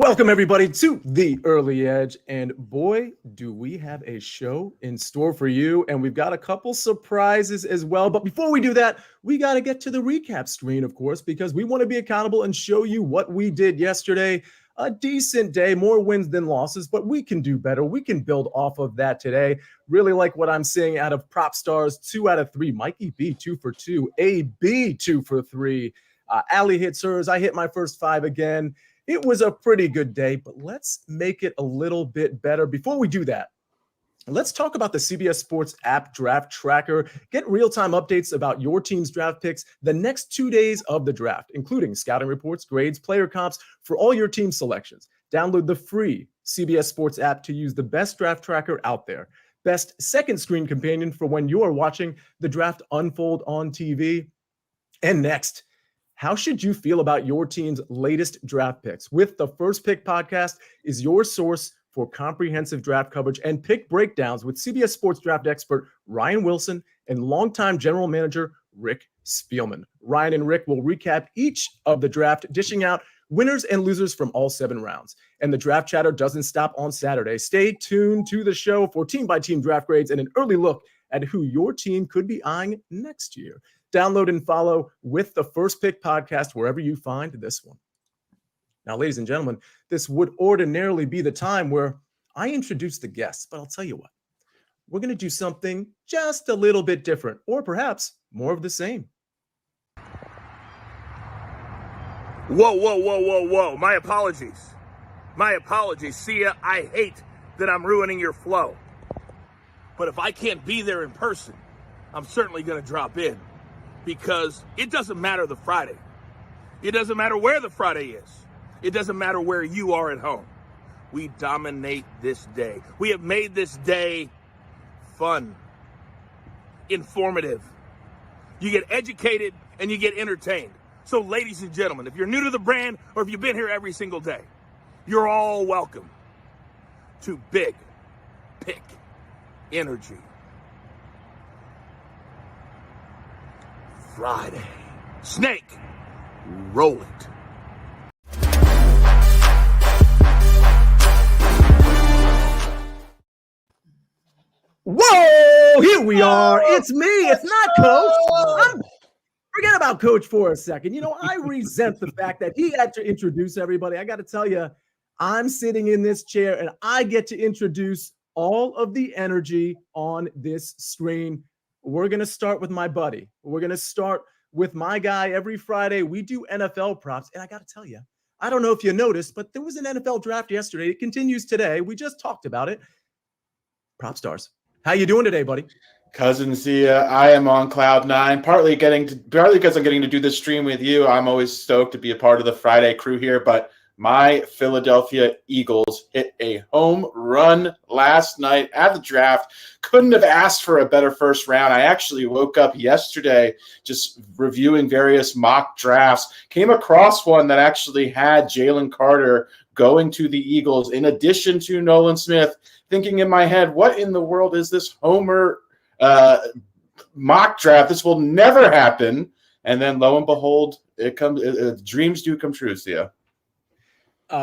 Welcome, everybody, to The Early Edge. And boy, do we have a show in store for you. And we've got a couple surprises as well. But before we do that, we got to get to the recap screen, of course, because we want to be accountable and show you what we did yesterday. A decent day, more wins than losses, but we can do better. We can build off of that today. Really like what I'm seeing out of Propstarz, 2 out of 3. Mikey B, 2 for 2. AB, 2 for 3. Ali hits hers. I hit my first 5 again. It was a pretty good day, but let's make it a little bit better. Before we do that, let's talk about the CBS Sports app draft tracker. Get real-time updates about your team's draft picks the next 2 days of the draft, including scouting reports, grades, player comps for all your team selections. Download the free CBS Sports app to use the best draft tracker out there. Best second screen companion for when you are watching the draft unfold on TV. And next, how should you feel about your team's latest draft picks? With the First Pick podcast is your source for comprehensive draft coverage and pick breakdowns with CBS Sports draft expert Ryan Wilson and longtime general manager Rick Spielman. Ryan and Rick will recap each of the draft, dishing out winners and losers from all 7 rounds. And the draft chatter doesn't stop on Saturday. Stay tuned to the show for team-by-team draft grades and an early look at who your team could be eyeing next year. Download and follow with the First Pick podcast wherever you find this one. Now, ladies and gentlemen, this would ordinarily be the time where I introduce the guests, but I'll tell you what, we're going to do something just a little bit different, or perhaps more of the same. Whoa. My apologies. Sia, I hate that I'm ruining your flow. But if I can't be there in person, I'm certainly going to drop in. Because it doesn't matter the Friday. It doesn't matter where the Friday is. It doesn't matter where you are at home. We dominate this day. We have made this day fun, informative. You get educated and you get entertained. So ladies and gentlemen, if you're new to the brand or if you've been here every single day, you're all welcome to Big Pick Energy Friday. Snake, roll it. Whoa, here we are. It's me. It's not Coach. Forget about Coach for a second. You know, I resent the fact that he had to introduce everybody. I got to tell you, I'm sitting in this chair and I get to introduce all of the energy on this screen. We're going to start with my buddy. We're going to start with my guy. Every Friday, we do NFL props. And I got to tell you, I don't know if you noticed, but there was an NFL draft yesterday. It continues today. We just talked about it. Propstarz. How you doing today, buddy? Cousin Sia, I am on cloud 9, partly because I'm getting to do this stream with you. I'm always stoked to be a part of the Friday crew here, but my Philadelphia Eagles hit a home run last night at the draft. Couldn't have asked for a better first round. I actually woke up yesterday just reviewing various mock drafts, came across one that actually had Jalen Carter going to the Eagles in addition to Nolan Smith, thinking in my head, what in the world is this homer mock draft? This will never happen. And then lo and behold, it comes. Dreams do come true, Sia.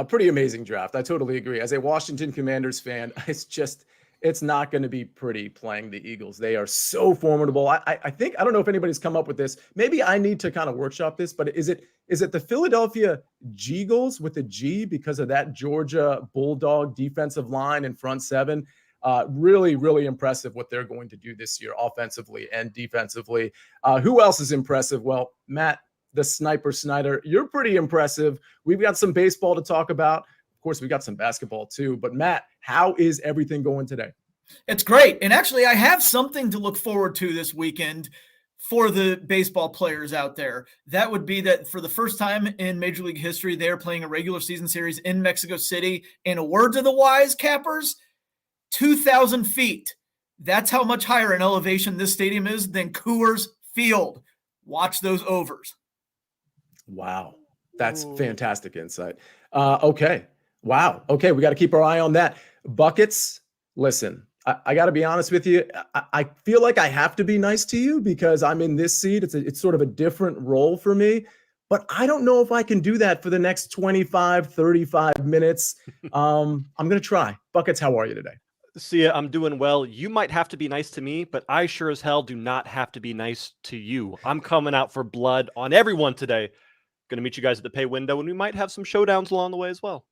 Pretty amazing draft. I totally agree. As a Washington Commanders fan, it's not going to be pretty playing the Eagles. They are so formidable. I think, I don't know if anybody's come up with this. Maybe I need to kind of workshop this, but is it the Philadelphia G-Eagles with a G because of that Georgia Bulldog defensive line and front seven? Really, really impressive what they're going to do this year offensively and defensively. Who else is impressive? Well, Matt, the Sniper Snyder, you're pretty impressive. We've got some baseball to talk about. Of course, we got some basketball too. But Matt, how is everything going today? It's great. And actually, I have something to look forward to this weekend for the baseball players out there. That would be that for the first time in Major League history, they're playing a regular season series in Mexico City. And a word to the wise, Cappers, 2,000 feet. That's how much higher in elevation this stadium is than Coors Field. Watch those overs. Wow. That's fantastic insight. Okay. Wow. Okay. We got to keep our eye on that. Buckets. Listen, I got to be honest with you. I feel like I have to be nice to you because I'm in this seat. It's sort of a different role for me. but I don't know if I can do that for the next 25, 35 minutes. I'm going to try. Buckets, how are you today? Sia, I'm doing well. You might have to be nice to me, but I sure as hell do not have to be nice to you. I'm coming out for blood on everyone today. Going to meet you guys at the pay window, and we might have some showdowns along the way as well.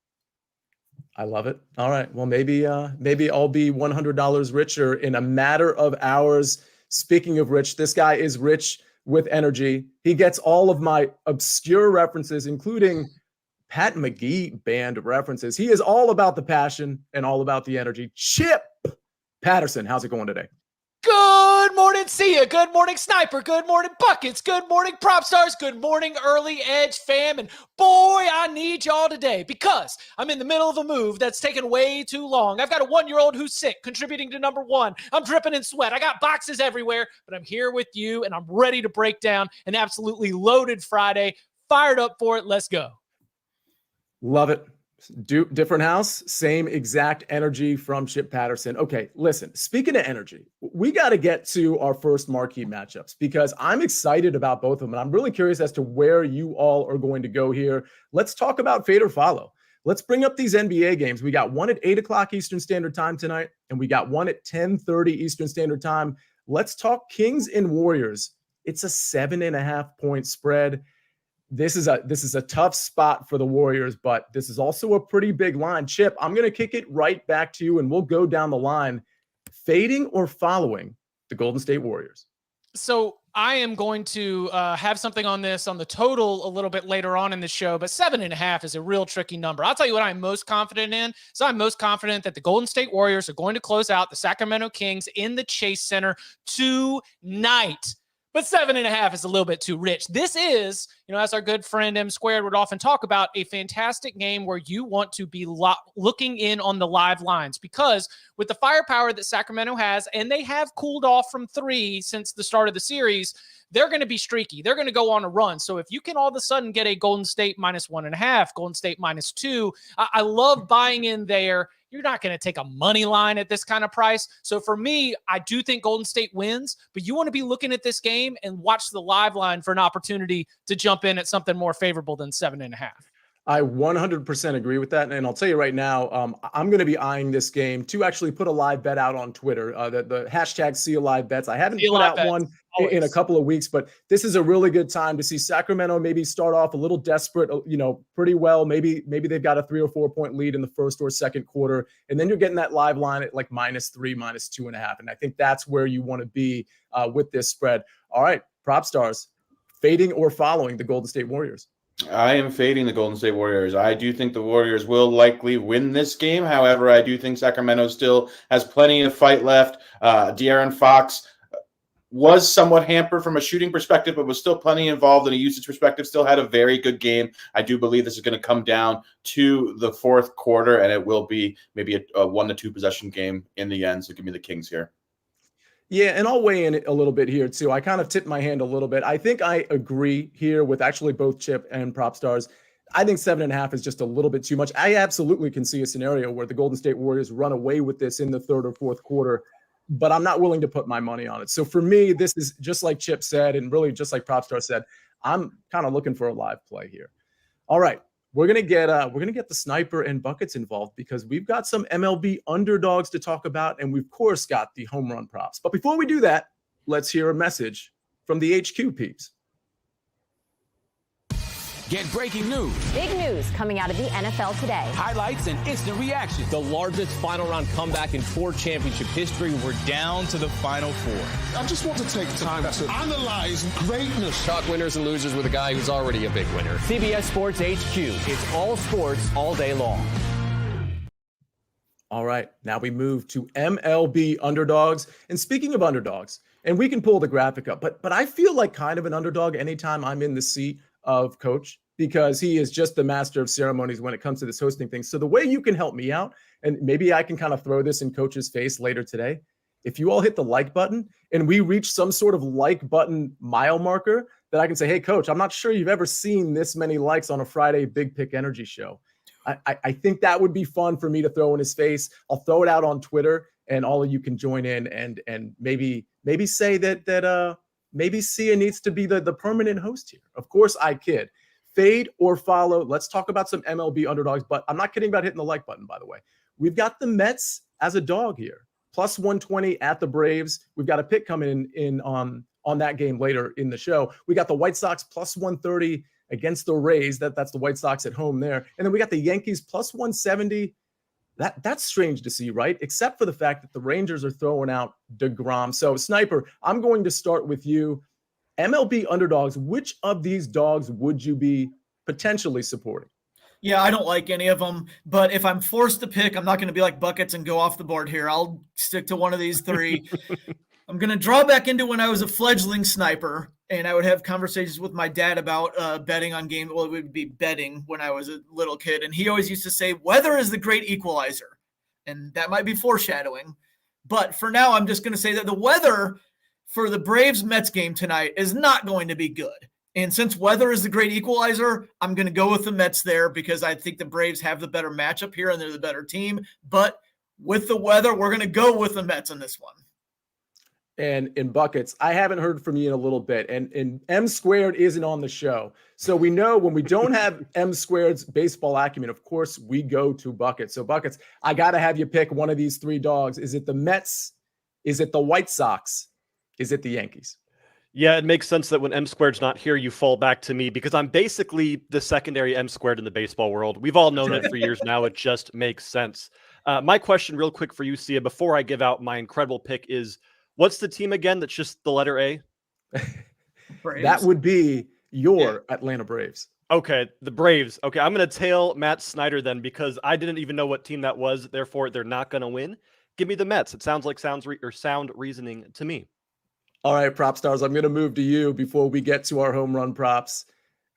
I love it. All right. Well, maybe I'll be $100 richer in a matter of hours. Speaking of rich, this guy is rich with energy. He gets all of my obscure references, including Pat McGee band references. He is all about the passion and all about the energy. Chip Patterson, how's it going today? Good morning, Sia. Good morning, Sniper. Good morning, Buckets. Good morning, Propstarz. Good morning, Early Edge fam. And boy, I need y'all today because I'm in the middle of a move that's taken way too long. I've got a 1-year-old who's sick, contributing to number one. I'm dripping in sweat. I got boxes everywhere, but I'm here with you, and I'm ready to break down an absolutely loaded Friday. Fired up for it. Let's go. Love it. Different house, same exact energy from Chip Patterson. Okay, listen, speaking of energy, we got to get to our first marquee matchups because I'm excited about both of them. And I'm really curious as to where you all are going to go here. Let's talk about fade or follow. Let's bring up these NBA games. We got one at 8 o'clock Eastern Standard Time tonight, and we got one at 10:30 Eastern Standard Time. Let's talk Kings and Warriors. It's a 7.5 point spread. This is a tough spot for the Warriors, but this is also a pretty big line. Chip, I'm going to kick it right back to you, and we'll go down the line. Fading or following the Golden State Warriors? So I am going to have something on this on the total a little bit later on in the show, but 7.5 is a real tricky number. I'll tell you what I'm most confident in. So I'm most confident that the Golden State Warriors are going to close out the Sacramento Kings in the Chase Center tonight. But 7.5 is a little bit too rich. This is, as our good friend M Squared would often talk about, a fantastic game where you want to be looking in on the live lines because with the firepower that Sacramento has, and they have cooled off from 3 since the start of the series, they're going to be streaky. They're going to go on a run. So if you can all of a sudden get a Golden State -1.5, Golden State -2, I love buying in there. You're not going to take a money line at this kind of price. So for me, I do think Golden State wins, but you want to be looking at this game and watch the live line for an opportunity to jump in at something more favorable than 7.5. I 100% agree with that. And I'll tell you right now, I'm going to be eyeing this game to actually put a live bet out on Twitter. The hashtag Sia Live Bets. I haven't put out one in a couple of weeks, but this is a really good time to see Sacramento maybe start off a little desperate, pretty well. Maybe they've got a 3 or 4 point lead in the first or second quarter. And then you're getting that live line at like -3, -2.5. And I think that's where you want to be with this spread. All right, Propstarz, fading or following the Golden State Warriors? I am fading the Golden State Warriors. I do think the Warriors will likely win this game. However, I do think Sacramento still has plenty of fight left. De'Aaron Fox was somewhat hampered from a shooting perspective, but was still plenty involved in a usage perspective, still had a very good game. I do believe this is going to come down to the fourth quarter, and it will be maybe a 1 to 2 possession game in the end. So give me the Kings here. Yeah, and I'll weigh in a little bit here too. I kind of tipped my hand a little bit. I think I agree here with actually both Chip and Propstarz. I think 7.5 is just a little bit too much. I absolutely can see a scenario where the Golden State Warriors run away with this in the third or fourth quarter, but I'm not willing to put my money on it. So for me, this is just like Chip said, and really just like Propstarz said, I'm kind of looking for a live play here. All right. We're gonna get the Sniper and Buckets involved because we've got some MLB underdogs to talk about, and we've of course got the home run props. But before we do that, let's hear a message from the HQ peeps. Get breaking news. Big news coming out of the NFL today. Highlights and instant reaction. The largest final round comeback in Ford championship history. We're down to the final 4. I just want to take time to analyze greatness. Talk winners and losers with a guy who's already a big winner. CBS Sports HQ. It's all sports all day long. All right, now we move to MLB underdogs. And speaking of underdogs, and we can pull the graphic up, but I feel like kind of an underdog anytime I'm in the seat of coach, because he is just the master of ceremonies when it comes to this hosting thing. So the way you can help me out, and maybe I can kind of throw this in coach's face later today, if you all hit the like button and we reach some sort of like button mile marker that I can say, hey, coach, I'm not sure you've ever seen this many likes on a Friday Big Pick Energy show. I think that would be fun for me to throw in his face. I'll throw it out on Twitter and all of you can join in and maybe say that maybe Sia needs to be the permanent host here. Of course I kid. fade or follow. Let's talk about some MLB underdogs, but I'm not kidding about hitting the like button, by the way. We've got the Mets as a dog here, plus 120 at the Braves. We've got a pick coming in on that game later in the show. We got the White Sox plus 130 against the Rays. That's the White Sox at home there. And then we got the Yankees plus 170. That's strange to see, right? Except for the fact that the Rangers are throwing out DeGrom. So, Sniper, I'm going to start with you. MLB underdogs, which of these dogs would you be potentially supporting? Yeah, I don't like any of them, but if I'm forced to pick, I'm not going to be like Buckets and go off the board here. I'll stick to one of these three. I'm going to draw back into when I was a fledgling sniper, and I would have conversations with my dad about betting on games. Well, it would be betting when I was a little kid, and he always used to say, weather is the great equalizer, and that might be foreshadowing. But for now, I'm just going to say that the weather for the Braves-Mets game tonight is not going to be good. And since weather is the great equalizer, I'm going to go with the Mets there because I think the Braves have the better matchup here and they're the better team. But with the weather, we're going to go with the Mets on this one. And in Buckets, I haven't heard from you in a little bit. And M Squared isn't on the show. So we know when we don't have M Squared's baseball acumen, of course, we go to Buckets. So Buckets, I got to have you pick one of these three dogs. Is it the Mets? Is it the White Sox? Is it the Yankees? Yeah, it makes sense that when M Squared's not here, you fall back to me because I'm basically the secondary M Squared in the baseball world. We've all known it for years now. It just makes sense. My question real quick for you, Sia, before I give out my incredible pick is, what's the team again that's just the letter A? That would be your Atlanta Braves. Okay, the Braves. Okay, I'm going to tail Matt Snyder then because I didn't even know what team that was. Therefore, they're not going to win. Give me the Mets. It sounds like sound reasoning to me. All right, Propstarz, I'm going to move to you before we get to our home run props.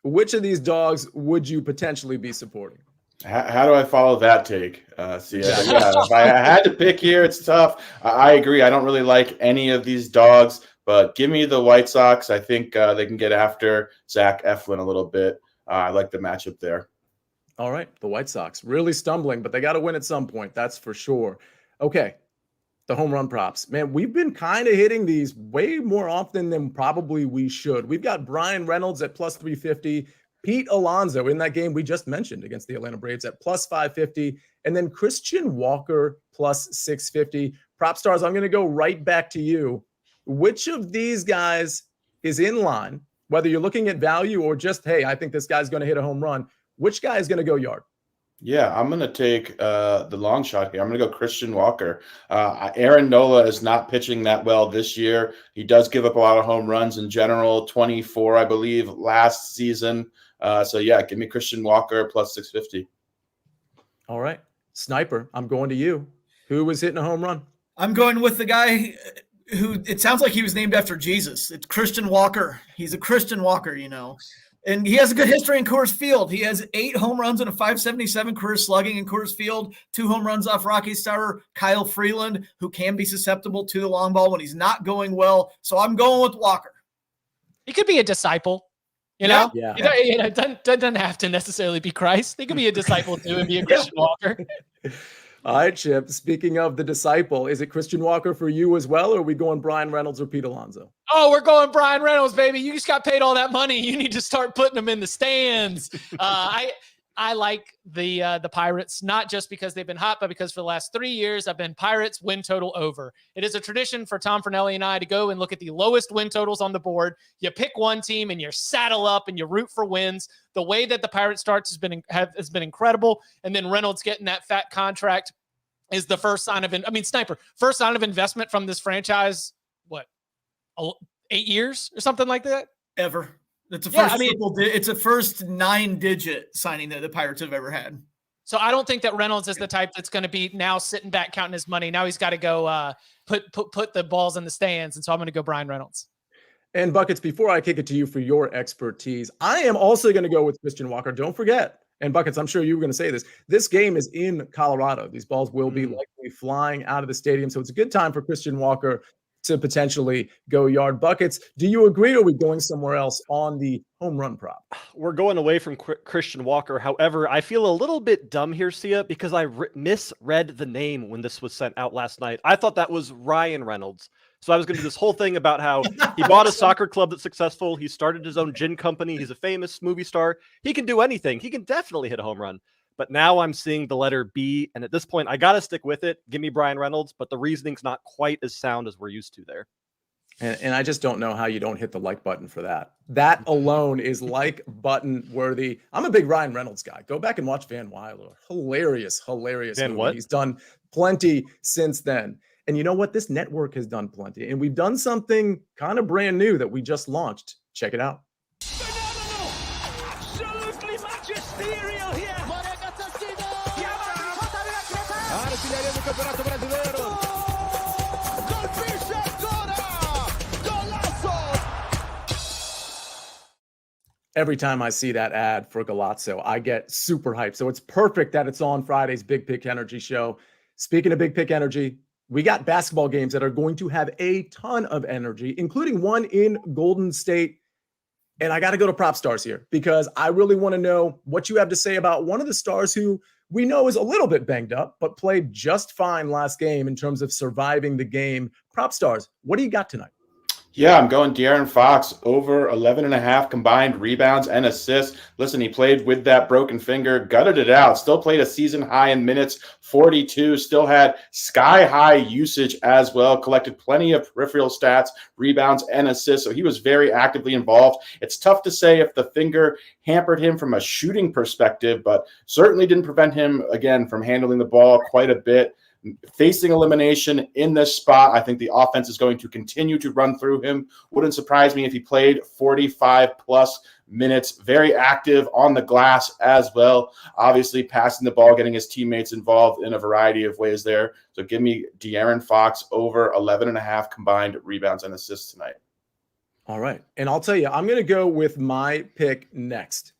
Which of these dogs would you potentially be supporting? How do I follow that take? Yeah, if I had to pick here, it's tough. I agree. I don't really like any of these dogs, but give me the White Sox. I think they can get after Zach Eflin a little bit. I like the matchup there. All right, the White Sox really stumbling, but they got to win at some point. That's for sure. Okay. The home run props. Man, we've been kind of hitting these way more often than probably we should. We've got Brian Reynolds at plus 350, Pete Alonso in that game we just mentioned against the Atlanta Braves at plus 550, and then Christian Walker plus 650. Propstarz, I'm going to go right back to you. Which of these guys is in line, whether you're looking at value or just, hey, I think this guy's going to hit a home run, which guy is going to go yard? Yeah, I'm going to take the long shot here. I'm going to go Christian Walker. Aaron Nola is not pitching that well this year. He does give up a lot of home runs in general, 24, I believe, last season. So, yeah, give me Christian Walker plus 650. All right. Sniper, I'm going to you. Who was hitting a home run? I'm going with the guy who it sounds like he was named after Jesus. It's Christian Walker. He's a Christian Walker, you know. And he has a good history in Coors Field. He has 8 home runs and a 577 career slugging in Coors Field, 2 home runs off Rocky starter Kyle Freeland, who can be susceptible to the long ball when he's not going well. So I'm going with Walker. He could be a disciple, you know? Yeah. It doesn't have to necessarily be Christ. He could be a disciple too and be a Christian Walker. All right, Chip. Speaking of the disciple, is it Christian Walker for you as well, or are we going Brian Reynolds or Pete Alonso? Oh, we're going Brian Reynolds, baby. You just got paid all that money. You need to start putting them in the stands. I like the Pirates, not just because they've been hot, but because for the last 3 years, I've been Pirates win total over. It is a tradition for Tom Fornelli and I to go and look at the lowest win totals on the board. You pick one team and you saddle up and you root for wins. The way that the Pirates starts has been incredible. And then Reynolds getting that fat contract is the first sign of Sniper, first sign of investment from this franchise. What, 8 years or something like that? Ever. It's a first 9-digit signing that the Pirates have ever had. So I don't think that Reynolds is the type that's going to be now sitting back counting his money. Now he's got to go put the balls in the stands. And so I'm going to go Brian Reynolds. And Buckets, before I kick it to you for your expertise, I am also going to go with Christian Walker. Don't forget, and Buckets, I'm sure you were going to say this. This game is in Colorado. These balls will be likely flying out of the stadium. So it's a good time for Christian Walker to potentially go yard. Buckets, do you agree, or are we going somewhere else on the home run prop? We're going away from Christian Walker. However, I feel a little bit dumb here, Sia, because I misread the name when this was sent out last night. I thought that was Ryan Reynolds. So I was going to do this whole thing about how he bought a soccer club that's successful. He started his own gin company. He's a famous movie star. He can do anything. He can definitely hit a home run. But now I'm seeing the letter B. And at this point, I got to stick with it. Give me Brian Reynolds. But the reasoning's not quite as sound as we're used to there. And I just don't know how you don't hit the like button for that. That alone is like button worthy. I'm a big Ryan Reynolds guy. Go back and watch Van Wilder. Hilarious movie. What? He's done plenty since then. And you know what? This network has done plenty. And we've done something kind of brand new that we just launched. Check it out. Absolutely magisterial here. Every time I see that ad for Galazzo, I get super hyped. So it's perfect that it's on Friday's Big Pick Energy show. Speaking of Big Pick Energy, we got basketball games that are going to have a ton of energy, including one in Golden State. And I got to go to Propstarz here because I really want to know what you have to say about one of the stars who we know is a little bit banged up, but played just fine last game in terms of surviving the game. Propstarz, what do you got tonight? Yeah, I'm going De'Aaron Fox over 11.5 combined rebounds and assists. Listen, he played with that broken finger, gutted it out, still played a season high in minutes, 42, still had sky high usage as well, collected plenty of peripheral stats, rebounds and assists. So he was very actively involved. It's tough to say if the finger hampered him from a shooting perspective, but certainly didn't prevent him, again, from handling the ball quite a bit. Facing elimination in this spot, I think the offense is going to continue to run through him. Wouldn't surprise me if he played 45 plus minutes, very active on the glass as well. Obviously passing the ball, getting his teammates involved in a variety of ways there. So give me De'Aaron Fox over 11.5 combined rebounds and assists tonight. All right. And I'll tell you, I'm going to go with my pick next.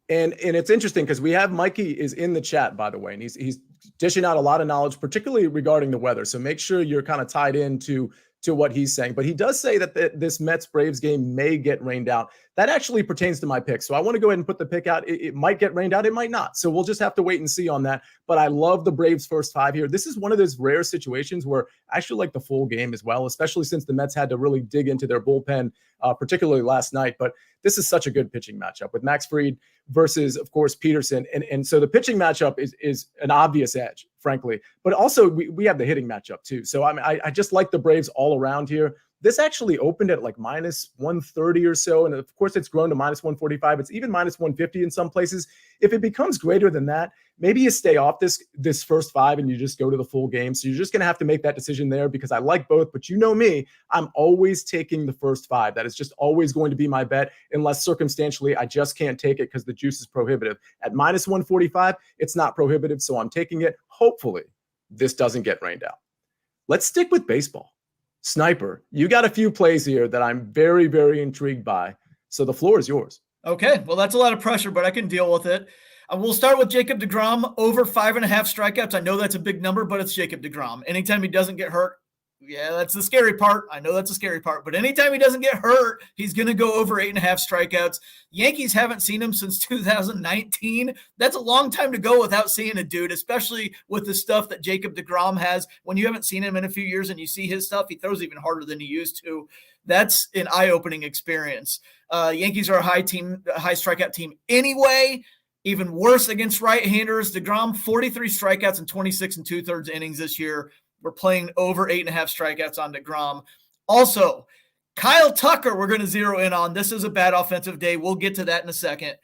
And it's interesting because we have Mikey is in the chat, by the way, and he's dishing out a lot of knowledge, particularly regarding the weather. So make sure you're kind of tied into what he's saying. But he does say that this Mets-Braves game may get rained out. That actually pertains to my pick. So I want to go ahead and put the pick out. It might get rained out. It might not. So we'll just have to wait and see on that. But I love the Braves' first five here. This is one of those rare situations where I actually like the full game as well, especially since the Mets had to really dig into their bullpen, particularly last night. But this is such a good pitching matchup with Max Fried versus, of course, Peterson. And so the pitching matchup is an obvious edge, frankly. But also we have the hitting matchup too. So I just like the Braves all around here. This actually opened at like minus 130 or so. And of course, it's grown to minus 145. It's even minus 150 in some places. If it becomes greater than that, maybe you stay off this first five and you just go to the full game. So you're just going to have to make that decision there because I like both. But you know me, I'm always taking the first five. That is just always going to be my bet unless circumstantially I just can't take it because the juice is prohibitive. At minus 145, it's not prohibitive. So I'm taking it. Hopefully, this doesn't get rained out. Let's stick with baseball. Sniper, you got a few plays here that I'm very, very intrigued by. So the floor is yours. Okay, well, that's a lot of pressure, but I can deal with it. We'll start with Jacob deGrom over 5.5 strikeouts. I know that's a big number, but it's Jacob deGrom. Anytime he doesn't get hurt, yeah, that's the scary part. I know that's the scary part, but anytime he doesn't get hurt, he's going to go over 8.5 strikeouts. Yankees haven't seen him since 2019. That's a long time to go without seeing a dude, especially with the stuff that Jacob deGrom has. When you haven't seen him in a few years and you see his stuff, he throws even harder than he used to. That's an eye-opening experience. Yankees are a high strikeout team anyway. Even worse against right-handers. deGrom, 43 strikeouts in 26 2/3 innings this year. We're playing over 8.5 strikeouts on deGrom. Also, Kyle Tucker, we're going to zero in on. This is a bad offensive day. We'll get to that in a second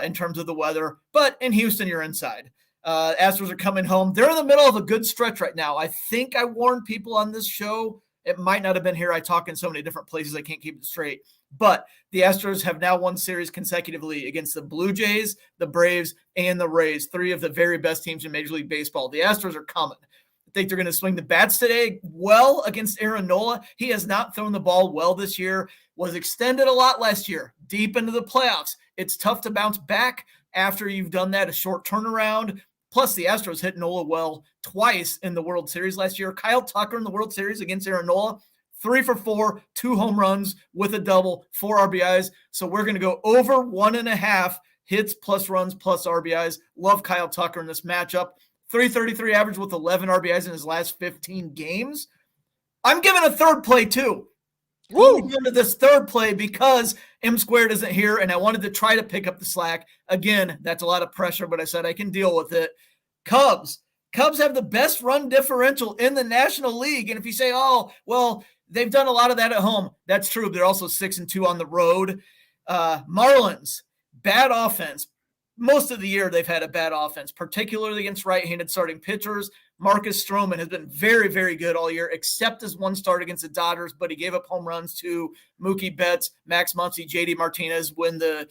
in terms of the weather. But in Houston, you're inside. Astros are coming home. They're in the middle of a good stretch right now. I think I warned people on this show. It might not have been here. I talk in so many different places I can't keep it straight. But the Astros have now won series consecutively against the Blue Jays, the Braves, and the Rays, three of the very best teams in Major League Baseball. The Astros are coming. I think they're going to swing the bats today well against Aaron Nola. He has not thrown the ball well this year, was extended a lot last year, deep into the playoffs. It's tough to bounce back after you've done that, a short turnaround. Plus, the Astros hit Nola well twice in the World Series last year. Kyle Tucker in the World Series against Aaron Nola, 3 for 4, 2 home runs with a double, 4 RBIs. So we're going to go over 1.5 hits plus runs plus RBIs. Love Kyle Tucker in this matchup. 333 average with 11 RBIs in his last 15 games. I'm giving a third play too. Woo! Into this third play because M squared isn't here, and I wanted to try to pick up the slack. Again, that's a lot of pressure, but I said I can deal with it. Cubs have the best run differential in the National League. And if you say, oh, well, they've done a lot of that at home, that's true. They're also 6-2 on the road. Marlins, bad offense. Most of the year they've had a bad offense, particularly against right-handed starting pitchers. Marcus Stroman has been very, very good all year, except his one start against the Dodgers, but he gave up home runs to Mookie Betts, Max Muncy, JD Martinez when the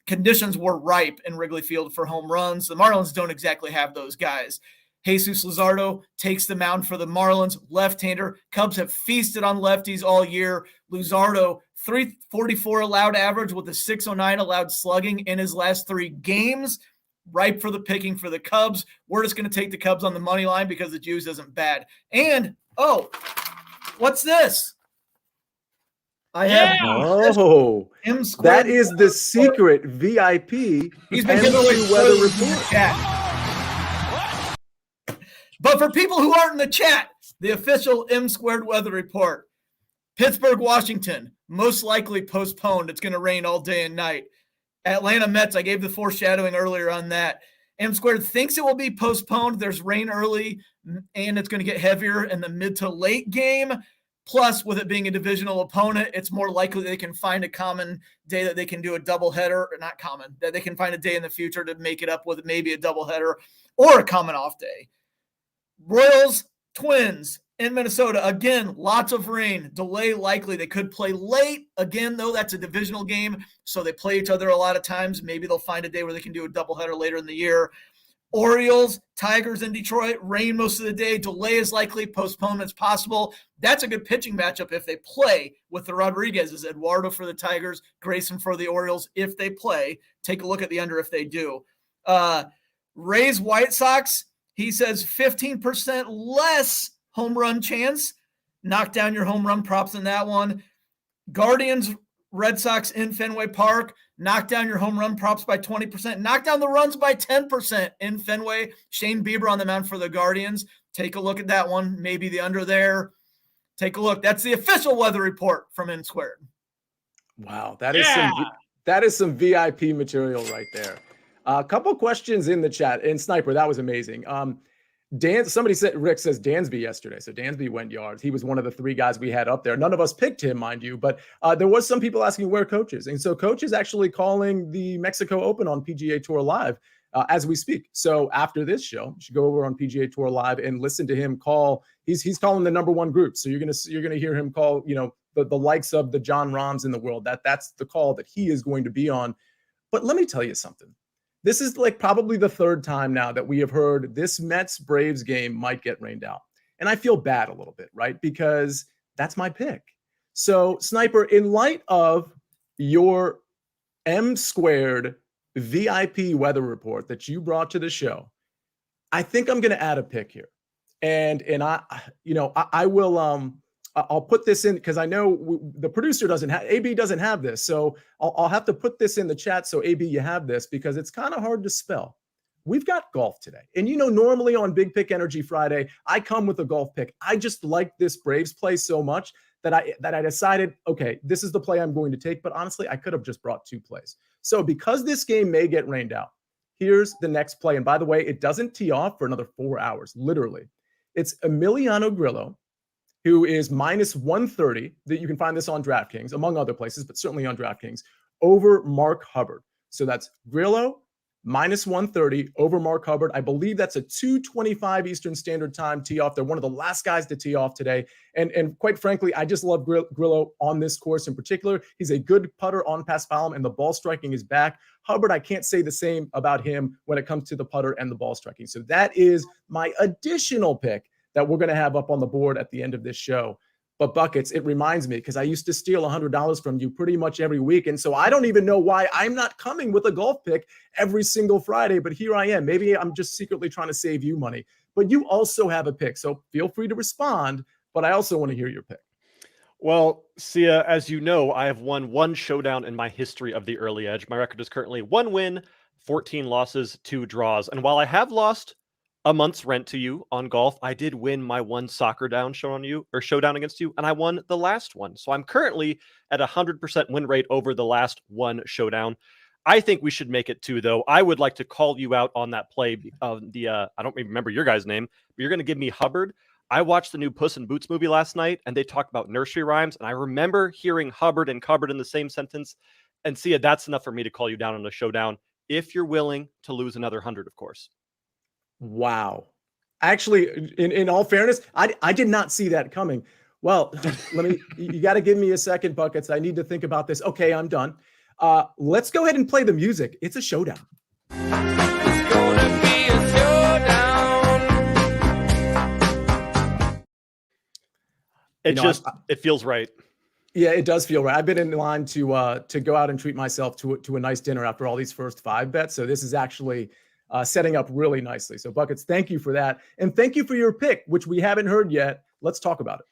conditions were ripe in Wrigley Field for home runs. The Marlins don't exactly have those guys. Jesus Luzardo takes the mound for the Marlins, left-hander. Cubs have feasted on lefties all year. Luzardo, 344 allowed average with a 609 allowed slugging in his last 3 games. Ripe for the picking for the Cubs. We're just going to take the Cubs on the money line because the juice isn't bad. And, what's this? M squared. That is the secret VIP. He's been giving away weather report. But for people who aren't in the chat, the official M squared weather report. Pittsburgh, Washington, most likely postponed. It's going to rain all day and night. Atlanta Mets, I gave the foreshadowing earlier on that. M squared thinks it will be postponed. There's rain early, and it's going to get heavier in the mid to late game. Plus, with it being a divisional opponent, it's more likely they can find a common day that they can do a doubleheader, or not common, that they can find a day in the future to make it up with maybe a doubleheader or a common off day. Royals, Twins in Minnesota. Again, lots of rain. Delay likely. They could play late. Again, though, that's a divisional game, so they play each other a lot of times. Maybe they'll find a day where they can do a doubleheader later in the year. Orioles, Tigers in Detroit, rain most of the day. Delay is likely. Postponement's possible. That's a good pitching matchup if they play with the Rodriguez's. Eduardo for the Tigers, Grayson for the Orioles if they play. Take a look at the under if they do. Rays, White Sox, he says 15% less home run chance. Knock down your home run props in that one. Guardians, Red Sox in Fenway Park. Knock down your home run props by 20%. Knock down the runs by 10% in Fenway. Shane Bieber on the mound for the Guardians. Take a look at that one. Maybe the under there. Take a look. That's the official weather report from N Squared. Wow, that is some VIP material right there. A couple questions in the chat. And Sniper, that was amazing. Somebody said, Rick says Dansby yesterday. So Dansby went yards. He was one of the 3 guys we had up there. None of us picked him, mind you, but there was some people asking where Coach is. And so Coach is actually calling the Mexico Open on PGA Tour Live as we speak. So after this show, you should go over on PGA Tour Live and listen to him call. He's calling the number 1 group. So you're gonna hear him call, the likes of the John Rahms in the world. That's the call that he is going to be on. But let me tell you something. This is like probably the 3rd time now that we have heard this Mets-Braves game might get rained out. And I feel bad a little bit, right? Because that's my pick. So, Sniper, in light of your M squared VIP weather report that you brought to the show, I think I'm going to add a pick here. And I will I'll put this in because I know the producer AB doesn't have this. So I'll have to put this in the chat. So AB, you have this because it's kind of hard to spell. We've got golf today. And normally on Big Pick Energy Friday, I come with a golf pick. I just like this Braves play so much that I decided, okay, this is the play I'm going to take. But honestly, I could have just brought 2 plays. So because this game may get rained out, here's the next play. And by the way, it doesn't tee off for another 4 hours, literally. It's Emiliano Grillo, who is minus 130, that you can find this on DraftKings, among other places, but certainly on DraftKings, over Mark Hubbard. So that's Grillo, minus 130 over Mark Hubbard. I believe that's a 2:25 Eastern Standard Time tee off. They're one of the last guys to tee off today. And quite frankly, I just love Grillo on this course in particular. He's a good putter on past foul, and the ball striking is back. Hubbard, I can't say the same about him when it comes to the putter and the ball striking. So that is my additional pick that we're going to have up on the board at the end of this show. But Buckets, it reminds me, because I used to steal $100 from you pretty much every week. And so I don't even know why I'm not coming with a golf pick every single Friday, but here I am. Maybe I'm just secretly trying to save you money. But you also have a pick, so feel free to respond. But I also want to hear your pick. Well, Sia, as you know, I have won 1 showdown in my history of the early edge. My record is currently 1 win, 14 losses, 2 draws. And while I have lost a month's rent to you on golf. I did win my one soccer down show on you or showdown against you, and I won the last one. So I'm currently at 100% win rate over the last one showdown. I think we should make it 2, though. I would like to call you out on that play of the I don't even remember your guy's name, but you're going to give me Hubbard. I watched the new Puss in Boots movie last night, and they talked about nursery rhymes, and I remember hearing Hubbard and cupboard in the same sentence. And Sia, that's enough for me to call you down on a showdown if you're willing to lose another 100, of course. Wow. Actually, in all fairness, I did not see that coming. Well, you got to give me a second, Buckets. I need to think about this. Okay, I'm done. Let's go ahead and play the music. It's a showdown. It's gonna be a showdown. It feels right. Yeah, it does feel right. I've been in line to go out and treat myself to a nice dinner after all these first 5 bets. So this is actually setting up really nicely. So Buckets, thank you for that. And thank you for your pick, which we haven't heard yet. Let's talk about it.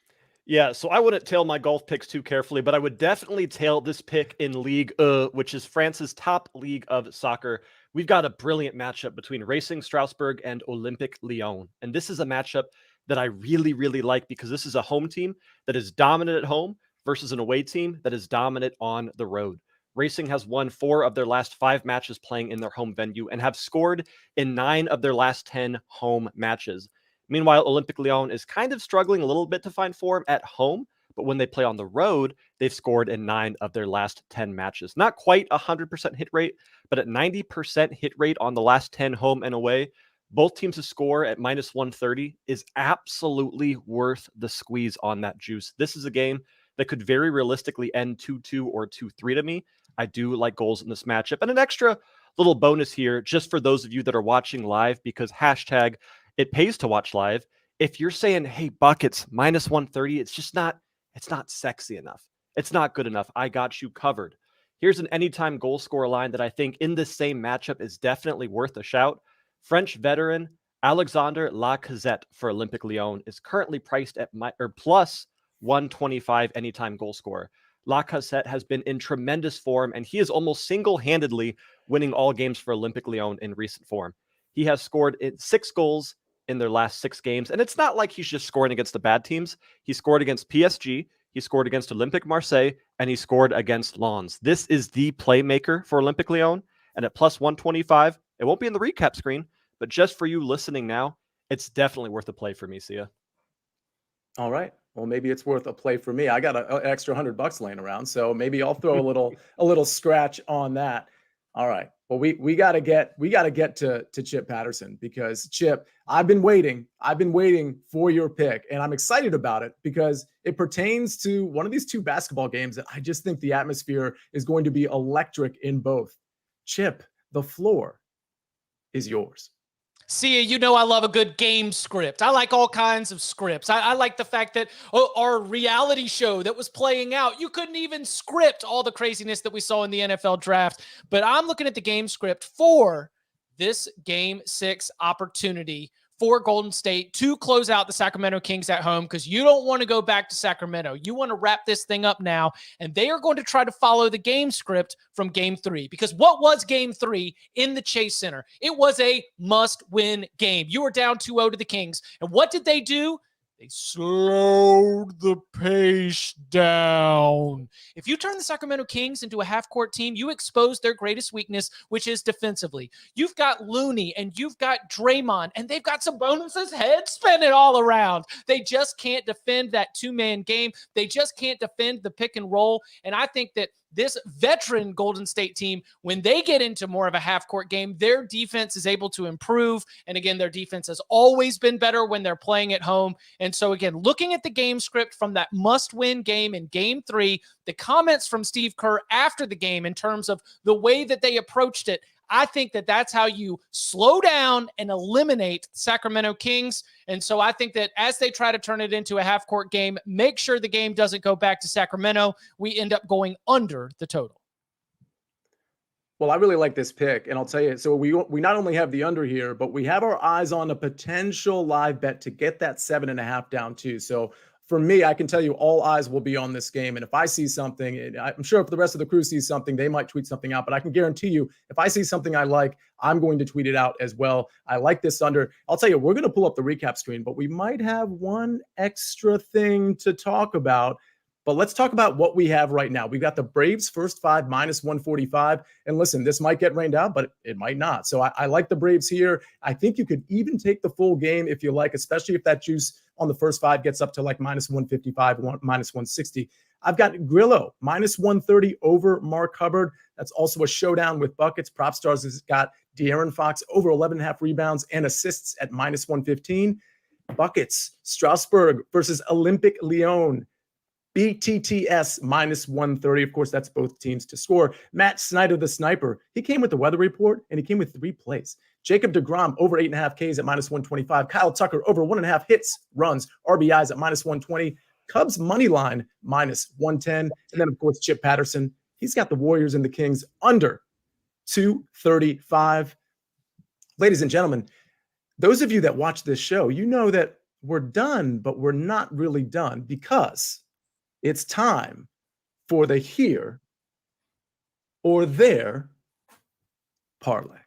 Yeah, so I wouldn't tail my golf picks too carefully, but I would definitely tail this pick in Ligue 1, which is France's top league of soccer. We've got a brilliant matchup between Racing Strasbourg and Olympique Lyon. And this is a matchup that I really, really like because this is a home team that is dominant at home versus an away team that is dominant on the road. Racing has won 4 of their last 5 matches playing in their home venue and have scored in 9 of their last 10 home matches. Meanwhile, Olympique Lyon is kind of struggling a little bit to find form at home, but when they play on the road, they've scored in 9 of their last 10 matches. Not quite 100% hit rate, but at 90% hit rate on the last 10 home and away, both teams to score at minus 130 is absolutely worth the squeeze on that juice. This is a game that could very realistically end 2-2 or 2-3 to me. I do like goals in this matchup. And an extra little bonus here, just for those of you that are watching live, because hashtag it pays to watch live. If you're saying, hey, Buckets, minus 130, it's not sexy enough. It's not good enough. I got you covered. Here's an anytime goal scorer line that I think in this same matchup is definitely worth a shout. French veteran Alexandre Lacazette for Olympique Lyon is currently priced at plus 125 anytime goal scorer. Lacazette has been in tremendous form, and he is almost single-handedly winning all games for Olympique Lyon in recent form. He has scored 6 goals in their last 6 games, and it's not like he's just scoring against the bad teams. He scored against PSG, he scored against Olympique Marseille, and he scored against Lens. This is the playmaker for Olympique Lyon, and at plus 125, it won't be in the recap screen, but just for you listening now, it's definitely worth a play for me, Sia. All right. Well, maybe it's worth a play for me. I got an extra $100 laying around, so maybe I'll throw a little scratch on that. All right. Well, we gotta get to Chip Patterson, because Chip, I've been waiting for your pick, and I'm excited about it because it pertains to one of these 2 basketball games that I just think the atmosphere is going to be electric in both. Chip, the floor is yours. Sia, you know I love a good game script. I like all kinds of scripts. I like the fact that our reality show that was playing out, you couldn't even script all the craziness that we saw in the NFL draft. But I'm looking at the game script for this Game 6 opportunity for Golden State to close out the Sacramento Kings at home, because you don't want to go back to Sacramento. You want to wrap this thing up now, and they are going to try to follow the game script from Game 3. Because what was Game 3 in the Chase Center? It was a must-win game. You were down 2-0 to the Kings, and what did they do? They slowed the pace down. If you turn the Sacramento Kings into a half-court team, you expose their greatest weakness, which is defensively. You've got Looney and you've got Draymond, and they've got some bonuses head spinning all around. They just can't defend that 2-man game. They just can't defend the pick and roll. And I think that this veteran Golden State team, when they get into more of a half-court game, their defense is able to improve. And again, their defense has always been better when they're playing at home. And so again, looking at the game script from that must-win game in Game 3, the comments from Steve Kerr after the game in terms of the way that they approached it, I think that that's how you slow down and eliminate Sacramento Kings. And so I think that as they try to turn it into a half-court game, make sure the game doesn't go back to Sacramento. We end up going under the total. Well, I really like this pick, and I'll tell you, so we not only have the under here, but we have our eyes on a potential live bet to get that 7.5 down too. So for me, I can tell you all eyes will be on this game. And if I see something, and I'm sure if the rest of the crew sees something, they might tweet something out. But I can guarantee you, if I see something I like, I'm going to tweet it out as well. I like this under. I'll tell you, we're going to pull up the recap screen, but we might have one extra thing to talk about. But let's talk about what we have right now. We've got the Braves first 5 minus 145. And listen, this might get rained out, but it might not. So I like the Braves here. I think you could even take the full game if you like, especially if that juice on the first 5 gets up to like minus 155, minus 160. I've got Grillo minus 130 over Mark Hubbard. That's also a showdown with buckets. Propstarz has got De'Aaron Fox over 11.5 rebounds and assists at minus 115. Buckets, Strasburg versus Olympic Lyon. BTTS minus 130. Of course, that's both teams to score. Matt Snyder, the sniper, he came with the weather report, and he came with 3 plays. Jacob deGrom over 8.5 Ks at minus 125. Kyle Tucker over 1.5 hits, runs, RBIs at minus 120. Cubs money line minus 110. And then, of course, Chip Patterson. He's got the Warriors and the Kings under 235. Ladies and gentlemen, those of you that watch this show, you know that we're done, but we're not really done because it's time for the here or there parlay.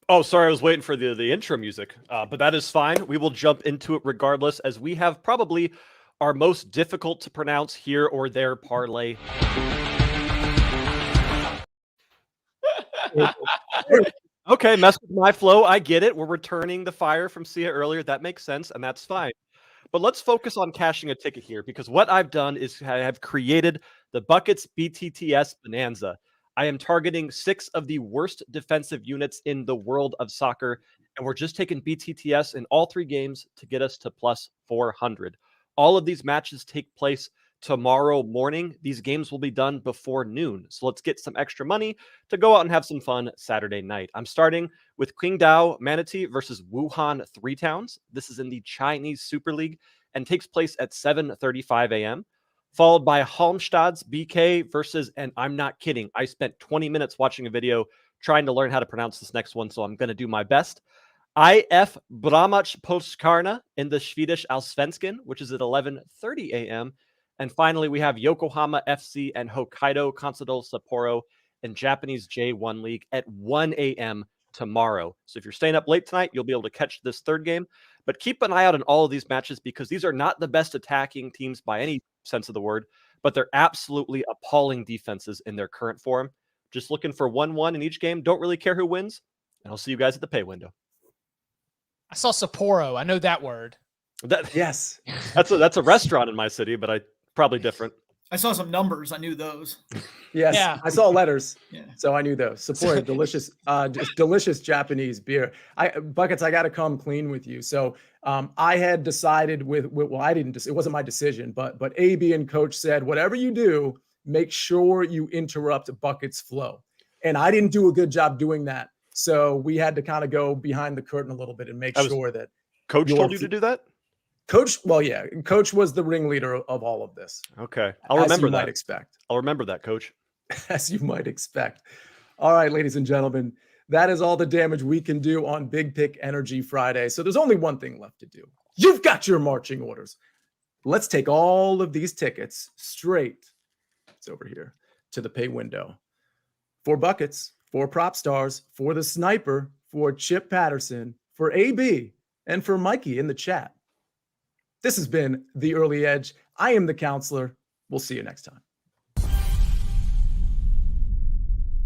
Oh, sorry, I was waiting for the intro music, but that is fine. We will jump into it regardless, as we have probably our most difficult to pronounce here or there parlay. Okay, mess with my flow. I get it. We're returning the fire from Sia earlier. That makes sense, and that's fine. But let's focus on cashing a ticket here, because what I've done is I have created the Buckets BTTS Bonanza. I am targeting 6 of the worst defensive units in the world of soccer, and we're just taking BTTS in all 3 games to get us to plus 400. All of these matches take place tomorrow morning. These games will be done before noon. So let's get some extra money to go out and have some fun Saturday night. I'm starting with Qingdao Manatee versus Wuhan Three Towns. This is in the Chinese Super League and takes place at 7:35 a.m. Followed by Halmstad's BK versus, and I'm not kidding, I spent 20 minutes watching a video trying to learn how to pronounce this next one, so I'm going to do my best. IF Bramach Polskarna in the Swedish Allsvenskan, which is at 11:30 a.m. And finally, we have Yokohama FC and Hokkaido Consadole Sapporo in Japanese J1 League at 1 a.m. tomorrow. So if you're staying up late tonight, you'll be able to catch this third game. But keep an eye out on all of these matches, because these are not the best attacking teams by any sense of the word, but they're absolutely appalling defenses in their current form. Just looking for 1-1 in each game. Don't really care who wins. And I'll see you guys at the pay window. I saw Sapporo. I know that word. Yes. That's a restaurant in my city, but probably different. I saw some numbers. I knew those. Yes, yeah. I saw letters, so I knew those. Sapporo, delicious, delicious Japanese beer. Buckets, I got to come clean with you. So I had decided I didn't. It wasn't my decision, but AB and Coach said, whatever you do, make sure you interrupt Buckets' flow, and I didn't do a good job doing that. So we had to kind of go behind the curtain a little bit and make sure that Coach told you to do that. Coach, well, yeah, Coach was the ringleader of all of this. Okay, I'll remember that. Might expect. I'll remember that, Coach. As you might expect. All right, ladies and gentlemen, that is all the damage we can do on Big Pick Energy Friday. So there's only one thing left to do. You've got your marching orders. Let's take all of these tickets straight. It's over here to the pay window. For Buckets, for Propstarz, for the Sniper, for Chip Patterson, for AB, and for Mikey in the chat. This has been The Early Edge. I am the counselor. We'll see you next time.